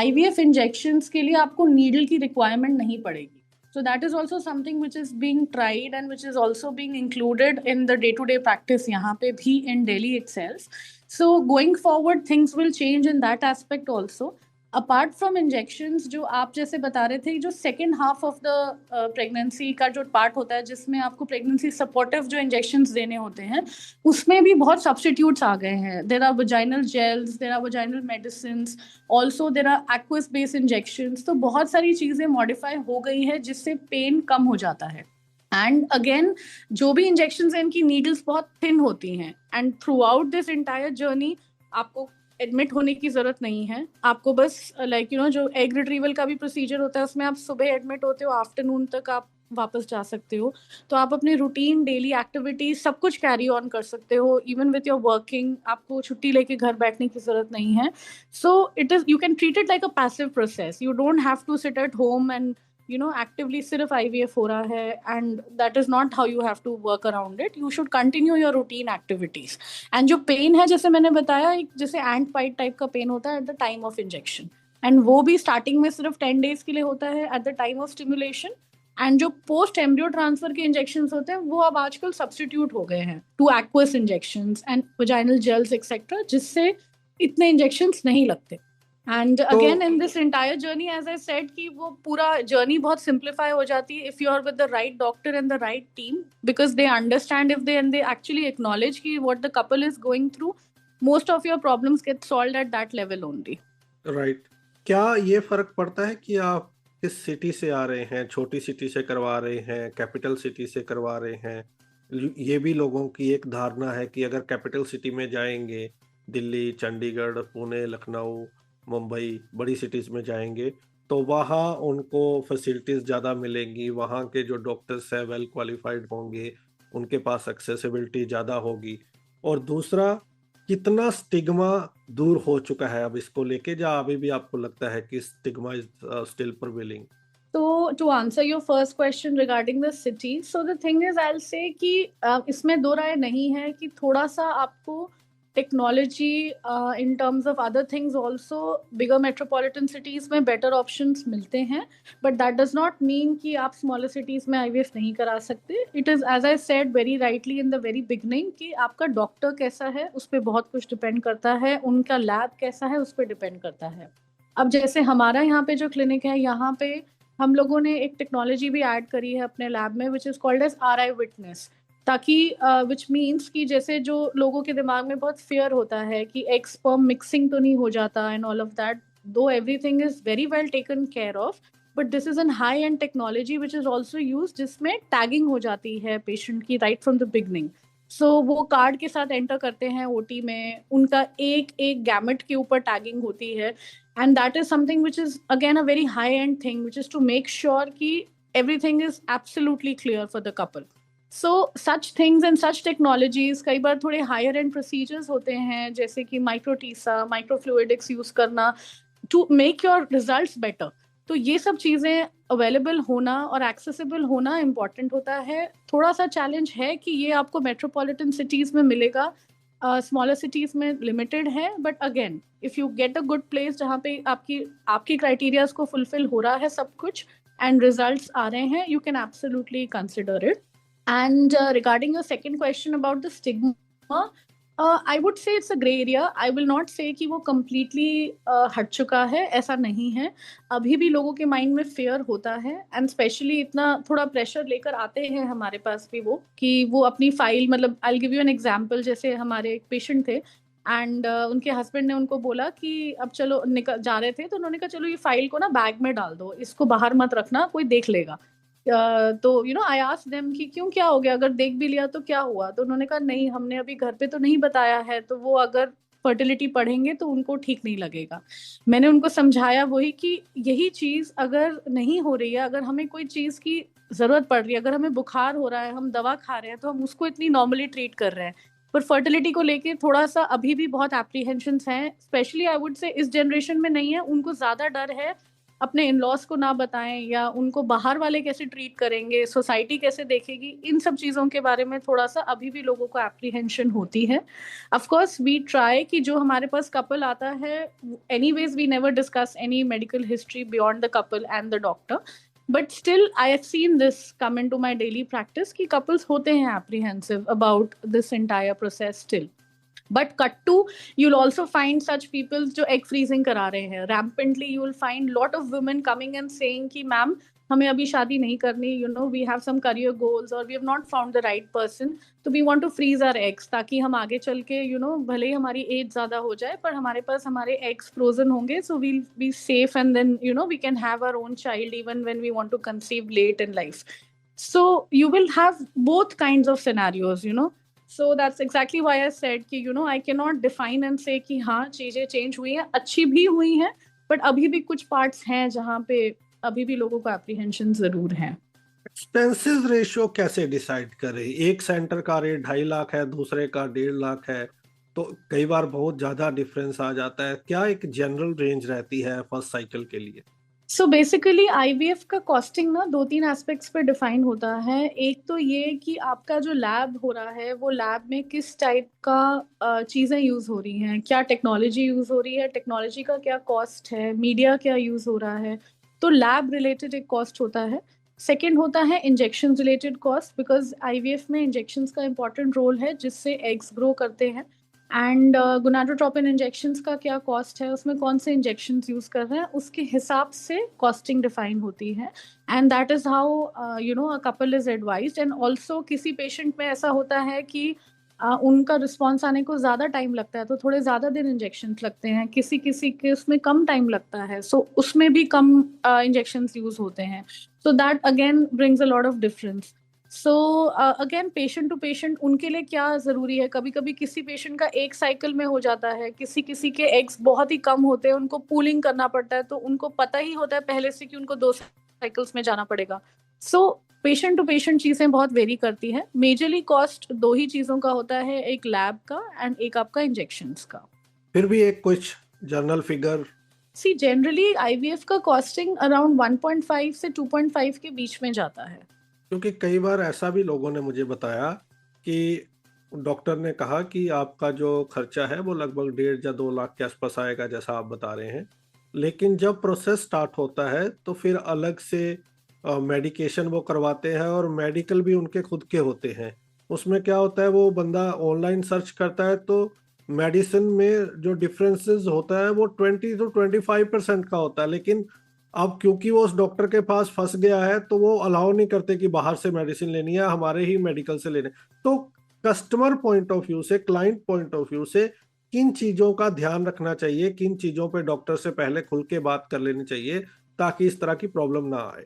IVF injections के लिए आपको needle की requirement नहीं पड़ेगी. So that is also something which is being tried and which is also being included in the day-to-day practice यहाँ पे भी in Delhi itself. So going forward things will change in that aspect also. Apart from injections, जो आप जैसे बता रहे थे, जो second half of the pregnancy का जो पार्ट होता है जिसमें आपको प्रेगनेंसी सपोर्टिव जो इंजेक्शंस देने होते हैं, उसमें भी बहुत सब्स्टिट्यूट्स आ गए हैं. There are vaginal gels, there are vaginal medicines, also there are aqueous based injections. तो बहुत सारी चीज़ें मॉडिफाई हो गई है जिससे पेन कम हो जाता है. एंड अगेन जो भी इंजेक्शंस हैं इनकी नीडल्स बहुत थिन होती हैं, and through out this entire journey आपको एडमिट होने की जरूरत नहीं है. आपको बस जो एग रिट्रीवल का भी प्रोसीजर होता है उसमें आप सुबह एडमिट होते हो, आफ्टरनून तक आप वापस जा सकते हो. तो आप अपने रूटीन डेली एक्टिविटीज सब कुछ कैरी ऑन कर सकते हो. इवन विथ योर वर्किंग आपको छुट्टी लेके घर बैठने की जरूरत नहीं है. So it is, you can treat it like a passive process. You don't have to sit at home and actively सिर्फ आईवीएफ हो रहा है, and that is not how you have to work around it. You should continue your routine activities. And जो pain है, जैसे मैंने बताया, एक जैसे एंट बाइट टाइप का पेन होता है at the time of injection, and वो भी स्टार्टिंग में सिर्फ 10 days के लिए होता है at the time of stimulation. And जो पोस्ट एम्ब्रियो ट्रांसफर के इंजेक्शन होते हैं वो अब आजकल सब्स्टिट्यूट हो गए हैं to aqueous injection and vaginal gels etcetera, जिससे इतने इंजेक्शन नहीं लगते. And again in this entire journey, as I said, कि वो पूरा जर्नी बहुत सिंप्लीफाई हो जाती है if you are with the right doctor and the right team, because they understand if they actually acknowledge कि what the couple is going through, most of your problems get solved at that level only. Right. क्या ये फर्क पड़ता है कि आप किस city से आ रहे हैं, छोटी सिटी से करवा रहे हैं, कैपिटल सिटी से करवा रहे हैं? ये भी लोगों की एक धारणा है कि अगर कैपिटल सिटी में जाएंगे, दिल्ली, चंडीगढ़, पुणे, लखनऊ, मुंबई, बड़ी सिटीज़ में जाएंगे तो वहाँ उनको फैसिलिटीज़ ज़्यादा मिलेंगी, वहाँ के जो डॉक्टर्स हैं वेल क्वालिफाइड होंगे, उनके पास एक्सेसिबिलिटी ज़्यादा होगी. और दूसरा, कितना स्टिग्मा दूर हो चुका है अब इसको लेके, या अभी भी आपको लगता है कि stigma is still prevailing? So to answer your first question regarding the city, so the thing is, I'll say कि इसमें दो राय नहीं है कि थोड़ा सा आपको technology in terms of other things also bigger metropolitan cities में बेटर ऑप्शंस मिलते हैं, but that does not mean कि आप स्मॉलर सिटीज़ में आईवीएफ नहीं करा सकते. It is, as I said very rightly in the very beginning, कि आपका डॉक्टर कैसा है उस पर बहुत कुछ डिपेंड करता है, उनका लैब कैसा है उस पर डिपेंड करता है. अब जैसे हमारा यहाँ पे जो क्लिनिक है, यहाँ पे हम लोगों ने एक टेक्नोलॉजी भी ऐड करी है अपने लैब में, which is called as RI witness, ताकि विच मीन्स कि जैसे जो लोगों के दिमाग में बहुत फियर होता है कि एग स्पर्म मिक्सिंग तो नहीं हो जाता एंड ऑल ऑफ दैट, दो everything is very well taken care of, but this is an high and technology which is also use, जिसमें टैगिंग हो जाती है पेशेंट की राइट फ्रॉम द बिगनिंग. सो वो कार्ड के साथ एंटर करते हैं ओटी में, उनका एक एक गैमेट के ऊपर टैगिंग होती है. And that is something which is again a very high end thing, which is to make sure कि everything is absolutely clear for the couple. So such things and such technologies, कई बार थोड़े higher end procedures होते हैं, जैसे कि microTISA, microfluidics use करना to make your results better. तो ये सब चीज़ें अवेलेबल होना और एक्सेसिबल होना इम्पॉर्टेंट होता है. थोड़ा सा चैलेंज है कि ये आपको मेट्रोपॉलिटन सिटीज़ में मिलेगा, स्मॉलर सिटीज़ में लिमिटेड है. But again if you get a good place जहाँ पे आपकी क्राइटेरियाज को फुलफिल हो रहा है सब कुछ and results आ रहे हैं, you can absolutely consider it. And regarding your second question about the stigma, I would say it's a gray area. I will not say कि वो completely हट चुका है, ऐसा नहीं है. अभी भी लोगों के माइंड में फेयर होता है, एंड स्पेशली इतना थोड़ा प्रेशर लेकर आते हैं हमारे पास भी वो, कि वो अपनी फाइल, मतलब I will give you an example. जैसे हमारे एक पेशेंट थे एंड उनके हस्बैंड ने उनको बोला कि अब चलो निकल जा रहे थे, तो उन्होंने कहा चलो ये फाइल को ना बैग में डाल दो, इसको बाहर मत रखना, कोई देख लेगा. तो you know I asked them कि क्यों, क्या हो गया, अगर देख भी लिया तो क्या हुआ. तो उन्होंने कहा नहीं, हमने अभी घर पे तो नहीं बताया है, तो वो अगर फर्टिलिटी पढ़ेंगे तो उनको ठीक नहीं लगेगा. मैंने उनको समझाया वही कि यही चीज़ अगर नहीं हो रही है, अगर हमें कोई चीज़ की ज़रूरत पड़ रही है, अगर हमें बुखार हो रहा है, हम दवा खा रहे हैं, तो हम उसको इतनी नॉर्मली ट्रीट कर रहे हैं. पर फर्टिलिटी को लेके थोड़ा सा अभी भी बहुत एप्रीहेंशंस हैं, स्पेशली आई वुड से इस जनरेशन में नहीं है. उनको ज़्यादा डर है अपने इन लॉज को ना बताएं, या उनको बाहर वाले कैसे ट्रीट करेंगे, सोसाइटी कैसे देखेगी, इन सब चीज़ों के बारे में थोड़ा सा अभी भी लोगों को एप्रीहेंशन होती है. ऑफ कोर्स वी ट्राई कि जो हमारे पास कपल आता है, anyways we never discuss any medical history beyond the couple and the doctor. But still, I have seen this come into my daily practice कि couples होते हैं apprehensive about this entire process still. But cut to, you'll also find such people जो egg freezing करा रहे हैं. Rampantly, you will find lot of women coming and saying कि ma'am हमें अभी शादी नहीं करनी, you know, we have some career goals or we have not found the right person, तो we want to freeze our eggs ताकि हम आगे चल के, you know, भले ही हमारी एज ज़्यादा हो जाए पर हमारे पास हमारे eggs frozen होंगे, so we'll be safe and then, you know, we can have our own child even when we want to conceive late in life. So you will have both kinds of scenarios, you know. So that's exactly why I said कि, you know, I cannot define and say कि हाँ चीज़ें change हुई हैं, अच्छी भी हुई हैं, but अभी भी कुछ parts हैं जहाँ पे अभी भी लोगों को एप्रीहेंशन जरूर है. एक्सपेंसेस रेशियो कैसे डिसाइड करें? एक सेंटर का रेट 2.5 लाख है, दूसरे का 1.5 लाख है, तो कई बार बहुत ज्यादा डिफरेंस आ जाता है. क्या एक जनरल रेंज रहती है फर्स्ट साइकिल के लिए? सो बेसिकली आईवीएफ का कॉस्टिंग ना 2-3 एस्पेक्ट्स पे डिफाइन होता है. एक तो ये कि आपका जो लैब हो रहा है वो लैब में किस टाइप का चीज़ें यूज़ हो रही हैं, क्या टेक्नोलॉजी यूज़ हो रही है, टेक्नोलॉजी का क्या कॉस्ट है, मीडिया क्या यूज़ हो रहा है, तो लैब रिलेटेड एक कॉस्ट होता है. सेकेंड होता है injection related cost, because IVF में इंजेक्शंस का इंपॉर्टेंट रोल है जिससे एग्स ग्रो करते हैं. एंड गोनाडोट्रोपिन इंजेक्शंस का क्या कॉस्ट है, उसमें कौन से इंजेक्शंस यूज़ कर रहे हैं, उसके हिसाब से कॉस्टिंग डिफाइन होती है. And that is how you know a couple is advised. And also किसी पेशेंट में ऐसा होता है कि उनका रिस्पॉन्स आने को ज़्यादा टाइम लगता है, तो थोड़े ज़्यादा दिन इंजेक्शंस लगते हैं, किसी किसी के उसमें कम टाइम लगता है, सो उसमें भी कम इंजेक्शंस यूज़ होते हैं. So that again brings a lot of difference. So again patient to patient उनके लिए क्या ज़रूरी है. कभी कभी किसी पेशेंट का एक साइकिल में हो जाता है, किसी किसी के एग्स बहुत ही कम होते हैं, उनको पूलिंग करना पड़ता है, तो उनको पता ही होता है पहले से कि उनको 2 साइकिल्स में जाना पड़ेगा. सो पेशेंट टू पेशेंट चीज़ें बहुत वेरी करती हैं. मेजरली कॉस्ट 2 ही चीज़ों का होता है, एक लैब का एंड एक आपका इंजेक्शंस का. फिर भी एक कुछ general figure? See generally IVF का कॉस्टिंग अराउंड 1.5 से 2.5 के बीच में जाता है. क्योंकि कई बार ऐसा भी लोगों ने मुझे बताया कि डॉक्टर ने कहा कि आपका जो खर्चा है वो लगभग 1.5 या 2 लाख के आसपास आएगा, जैसा आप बता रहे हैं, लेकिन जब प्रोसेस स्टार्ट होता है तो फिर अलग से मेडिकेशन वो करवाते हैं और मेडिकल भी उनके खुद के होते हैं. उसमें क्या होता है, वो बंदा ऑनलाइन सर्च करता है तो मेडिसिन में जो डिफरेंसेस होता है वो 20 to 25% का होता है, लेकिन अब क्योंकि वो उस डॉक्टर के पास फंस गया है तो वो अलाउ नहीं करते कि बाहर से मेडिसिन लेनी है, हमारे ही मेडिकल से लेने. तो कस्टमर पॉइंट ऑफ व्यू से, क्लाइंट पॉइंट ऑफ व्यू से किन चीज़ों का ध्यान रखना चाहिए, किन चीज़ों पे डॉक्टर से पहले खुल के बात कर लेनी चाहिए ताकि इस तरह की प्रॉब्लम ना आए?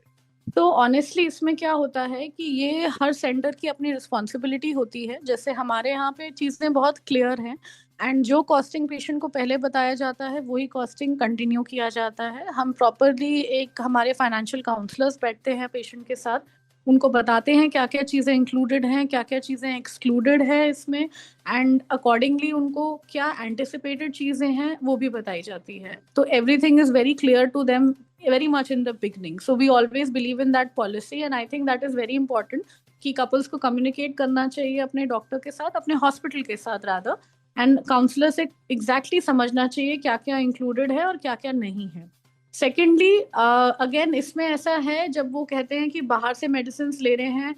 तो ऑनेस्टली इसमें क्या होता है कि ये हर सेंटर की अपनी रिस्पॉन्सिबिलिटी होती है। जैसे हमारे यहाँ पे चीज़ें बहुत क्लियर हैं एंड जो कॉस्टिंग पेशेंट को पहले बताया जाता है वही कॉस्टिंग कंटिन्यू किया जाता है। हम प्रॉपरली एक हमारे फाइनेंशियल काउंसलर्स बैठते हैं पेशेंट के साथ, उनको बताते हैं क्या क्या चीज़ें इंक्लूडेड हैं, क्या क्या चीज़ें एक्सक्लूडेड है इसमें, एंड अकॉर्डिंगली उनको क्या एंटिसिपेटेड चीज़ें हैं वो भी बताई जाती है। तो everything is very clear to them very much in the beginning. So we always believe in that policy and I think that is very important कि couples को communicate करना चाहिए अपने डॉक्टर के साथ, अपने हॉस्पिटल के साथ rather, and काउंसलर से exactly समझना चाहिए क्या क्या included है और क्या क्या नहीं है। सेकेंडली अगेन इसमें ऐसा है जब वो कहते हैं कि बाहर से मेडिसिन ले रहे हैं,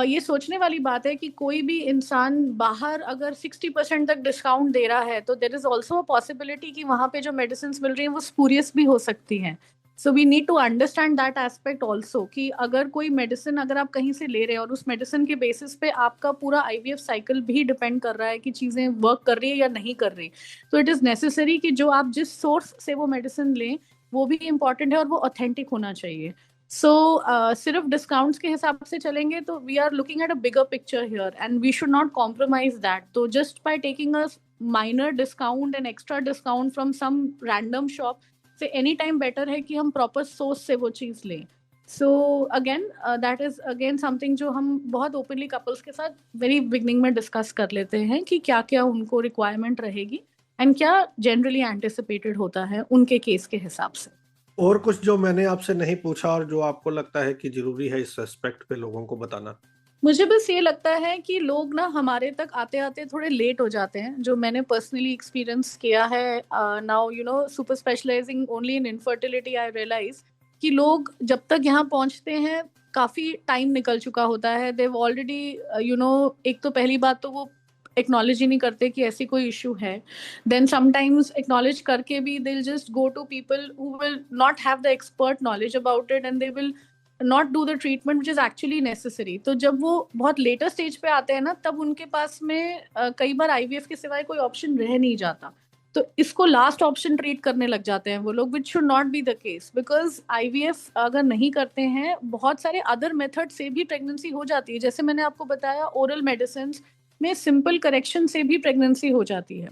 ये सोचने वाली बात है कि कोई भी इंसान बाहर अगर 60% तक डिस्काउंट दे रहा है तो there is also a possibility कि वहाँ पे जो मेडिसिन मिल रही हैं वो स्पूरियस भी हो सकती हैं। So we need to understand that aspect also कि अगर कोई मेडिसिन अगर आप कहीं से ले रहे हैं और उस मेडिसिन के बेसिस पे आपका पूरा आईवीएफ साइकिल भी डिपेंड कर रहा है कि चीज़ें वर्क कर रही है या नहीं कर रही, तो इट इज़ नेसेसरी कि जो आप जिस सोर्स से वो मेडिसिन लें वो भी इम्पॉर्टेंट है और वो ऑथेंटिक होना चाहिए। सो सिर्फ डिस्काउंट्स के हिसाब से चलेंगे तो we are looking at a bigger picture here and we should not compromise that. तो just by taking a minor discount and extra discount from some random shop से एनी टाइम बेटर है कि हम प्रॉपर सोर्स से वो चीज़ लें। So again that is again something जो हम बहुत ओपनली कपल्स के साथ वेरी बिगनिंग में डिस्कस कर लेते हैं कि क्या क्या उनको रिक्वायरमेंट रहेगी एंड क्या जनरली एंटिसिपेटेड होता है उनके केस के हिसाब से। और कुछ जो मैंने आपसे नहीं पूछा और जो आपको लगता है कि जरूरी है इस एस्पेक्ट पे लोगों को बताना? मुझे बस ये लगता है कि लोग ना हमारे तक आते आते थोड़े लेट हो जाते हैं, जो मैंने पर्सनली एक्सपीरियंस किया है। Now you know super specialising only in infertility I realise कि लोग जब तक यहाँ पहुँचते हैं काफ़ी टाइम निकल चुका होता है। देव ऑलरेडी यू नो एक तो पहली बात तो वो एक्नॉलेज ही नहीं करते कि ऐसी कोई इशू है। देन समटाइम्स एक्नॉलेज करके भी they will just go to people who will not have the expert knowledge about it and they will not do the treatment which is actually necessary. तो जब वो बहुत लेटर स्टेज पे आते हैं ना तब उनके पास में कई बार आईवीएफ के सिवाय कोई ऑप्शन रह नहीं जाता, तो इसको लास्ट ऑप्शन ट्रीट करने लग जाते हैं वो लोग, which should not be the case. Because IVF अगर नहीं करते हैं बहुत सारे अदर मेथड से भी प्रेगनेंसी हो जाती है। जैसे मैंने आपको बताया ओरल मेडिसिन में सिंपल करेक्शन से भी प्रेगनेंसी हो जाती है।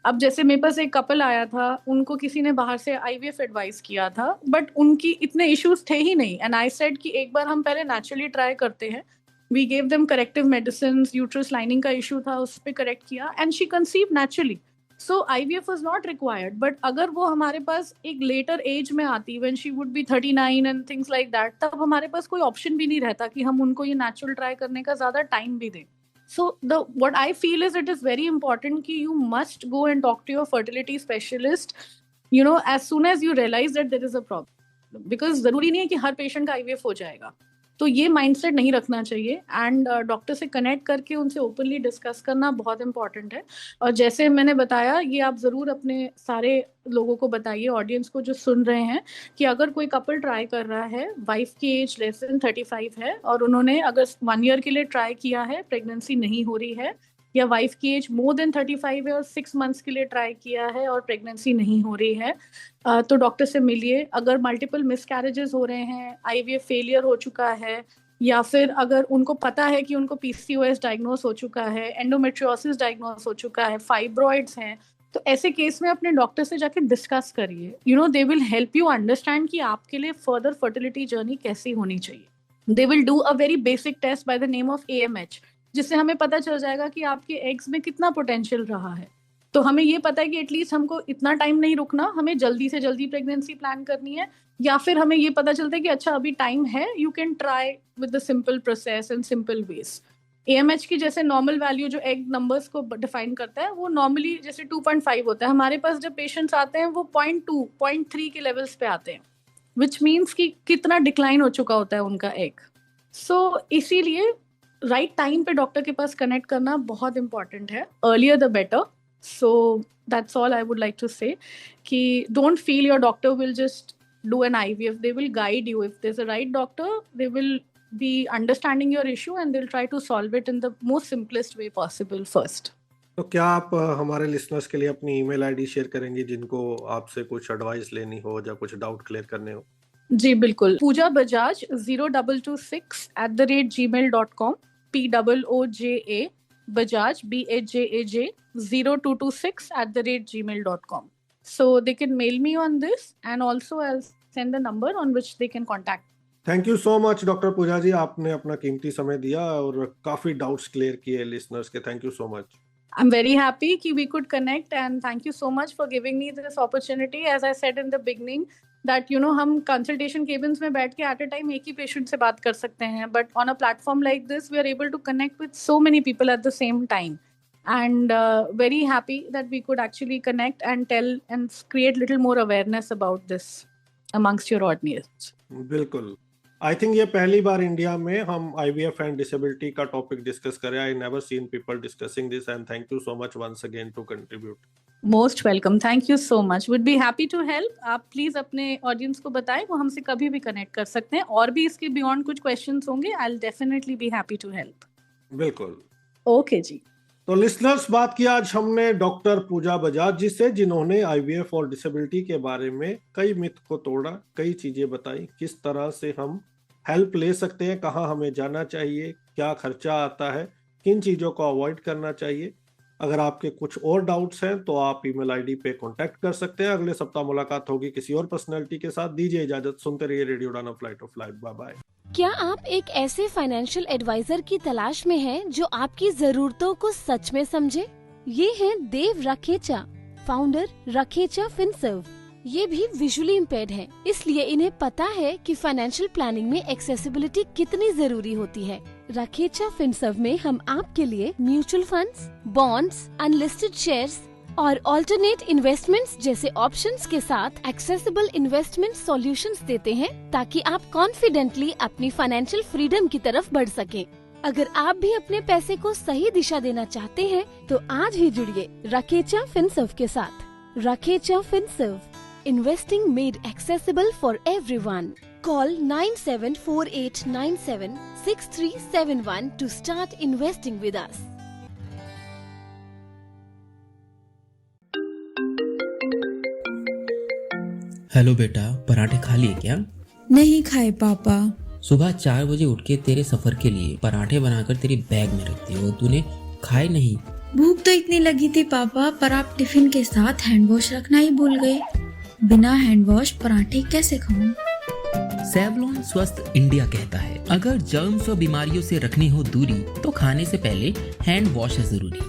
अब जैसे मेरे पास एक कपल आया था, उनको किसी ने बाहर से आईवीएफ एडवाइस किया था बट उनकी इतने इश्यूज थे ही नहीं एंड आई सेड कि एक बार हम पहले नेचुरली ट्राई करते हैं। We gave them corrective medicine, uterus lining का इशू था उस पर करेक्ट किया and she conceive naturally. So IVF was not required. But अगर वो हमारे पास एक लेटर एज में आती when she would be 39 and things like that, तब हमारे पास कोई ऑप्शन भी नहीं रहता कि हम उनको ये नेचुरल ट्राई करने का ज्यादा टाइम भी दें। So what I feel is it is very important कि you must go and talk to your fertility specialist, you know, as soon as you realize that there is a problem, because जरूरी नहीं है कि हर patient का IVF हो जाएगा। तो ये माइंडसेट नहीं रखना चाहिए एंड डॉक्टर से कनेक्ट करके उनसे ओपनली डिस्कस करना बहुत इंपॉर्टेंट है। और जैसे मैंने बताया ये आप ज़रूर अपने सारे लोगों को बताइए, ऑडियंस को जो सुन रहे हैं, कि अगर कोई कपल ट्राई कर रहा है, वाइफ की एज लेस देन 35 है और उन्होंने अगर 1 ईयर के लिए ट्राई किया है, प्रेगनेंसी नहीं हो रही है, या वाइफ की एज मोर देन 35 है और 6 मंथ्स के लिए ट्राई किया है और प्रेगनेंसी नहीं हो रही है, तो डॉक्टर से मिलिए। अगर मल्टीपल मिसकैरेजेस हो रहे हैं, आईवीएफ फेलियर हो चुका है, या फिर अगर उनको पता है कि उनको पीसीओएस डायग्नोस हो चुका है, एंडोमेट्रियोसिस डायग्नोस हो चुका है, फाइब्रॉइड्स हैं, तो ऐसे केस में अपने डॉक्टर से जाके डिस्कस करिए। You know they will help you understand कि आपके लिए फर्दर फर्टिलिटी जर्नी कैसी होनी चाहिए। They will do a very basic test by the name of AMH, जिससे हमें पता चल जाएगा कि आपके एग्स में कितना पोटेंशियल रहा है। तो हमें ये पता है कि एटलीस्ट हमको इतना टाइम नहीं रुकना, हमें जल्दी से जल्दी प्रेगनेंसी प्लान करनी है, या फिर हमें ये पता चलता है कि अच्छा अभी टाइम है, you can try with the simple process and simple ways. AMH की जैसे नॉर्मल वैल्यू जो एग नंबर्स को डिफाइन करता है वो नॉर्मली जैसे 2.5 होता है। हमारे पास जब पेशेंट्स आते हैं वो 0.2 0.3 के लेवल्स पे आते हैं, विच मीन्स कि कितना डिक्लाइन हो चुका होता है उनका एग। सो इसीलिए राइट टाइम पे डॉक्टर के पास कनेक्ट करना बहुत इंपॉर्टेंट है, earlier the better. So that's all I would like to say कि don't feel your doctor will just do an IVF, they will guide you. If there is a right doctor they will be understanding your issue and they'll try to solve it in the most simplest way possible first. तो क्या आप हमारे listeners के लिए अपनी email ID share करेंगे जिनको आपसे कुछ एडवाइस लेनी हो या कुछ डाउट क्लियर करने हो? जी बिल्कुल, पूजा Bajaj 0226@gmail.com, POOJA Bajaj BAJAJ 0226@gmail.com. So they can mail me on this, and also I'll send the number on which they can contact. Thank you so much doctor Pooja ji, आपने अपना कीमती समय दिया और काफी डाउट्स क्लियर किए लिसनर्स के। Thank you so much. I'm very happy कि we could connect, and thank you so much for giving me this opportunity. As I said in the beginning that हम consultation cabins में बैठ के at a time एक ही patient से बात कर सकते हैं, but on a platform like this we are able to connect with so many people at the same time, and very happy that we could actually connect and tell and create little more awareness about this amongst your audience. बिल्कुल, I think ये पहली बार India में हम IVF and disability का topic discuss करें। I never seen people discussing this, and thank you so much once again to contribute. Most welcome. Thank you so much. Would be happy to help. आप please अपने audience को बताएं, वो हमसे कभी भी कनेक्ट कर सकते हैं, और भी इसके बियॉन्ड कुछ क्वेश्चंस होंगे, I'll definitely be happy to help. बिल्कुल। ओके जी। तो लिसनर्स, बात की आज हमने डॉक्टर पूजा बजाज जी से, जिन्होंने IVF और डिसेबिलिटी के बारे में कई मिथ को तोड़ा, कई चीजें बताई, किस तरह से हम हेल्प ले सकते हैं, कहाँ हमें जाना चाहिए, क्या खर्चा आता है, किन चीजों को अवॉइड करना चाहिए। अगर आपके कुछ और डाउट्स हैं तो आप ईमेल आईडी पे कांटेक्ट कर सकते हैं। अगले सप्ताह मुलाकात होगी किसी और पर्सनैलिटी के साथ। दीजिए इजाजत, सुनते रहिए radio Udaan, flight of life. Bye bye. क्या आप एक ऐसे फाइनेंशियल एडवाइजर की तलाश में हैं जो आपकी जरूरतों को सच में समझे? ये हैं देव रखेचा, फाउंडर रखेचा फिनसर्व। ये भी विजुअली इम्पेयर्ड हैं, इसलिए इन्हें पता है कि फाइनेंशियल प्लानिंग में एक्सेसिबिलिटी कितनी जरूरी होती है। रखेचा फिनसर्व में हम आपके लिए mutual funds, bonds, unlisted shares और ऑल्टरनेट इन्वेस्टमेंट्स जैसे ऑप्शंस के साथ एक्सेसिबल इन्वेस्टमेंट सॉल्यूशंस देते हैं, ताकि आप कॉन्फिडेंटली अपनी फाइनेंशियल फ्रीडम की तरफ बढ़ सकें। अगर आप भी अपने पैसे को सही दिशा देना चाहते हैं तो आज ही जुड़िए रखेचा फिनसर्व के साथ। रखेचा Finserv, investing made accessible for everyone. Call 9748976371 to start investing with us. Hello बेटा, पराठे खा लिए क्या? नहीं खाए पापा। सुबह 4 बजे उठ के तेरे सफर के लिए पराठे बनाकर तेरी बैग में रखती हो, तूने खाए नहीं। भूख तो इतनी लगी थी पापा, पर आप टिफिन के साथ हैंड वॉश रखना ही भूल गए। बिना हैंड वॉश पराठे कैसे खाऊं? सेवलॉन स्वस्थ इंडिया कहता है, अगर जर्म्स और बीमारियों से रखनी हो दूरी तो खाने से पहले हैंड वॉश है जरूरी।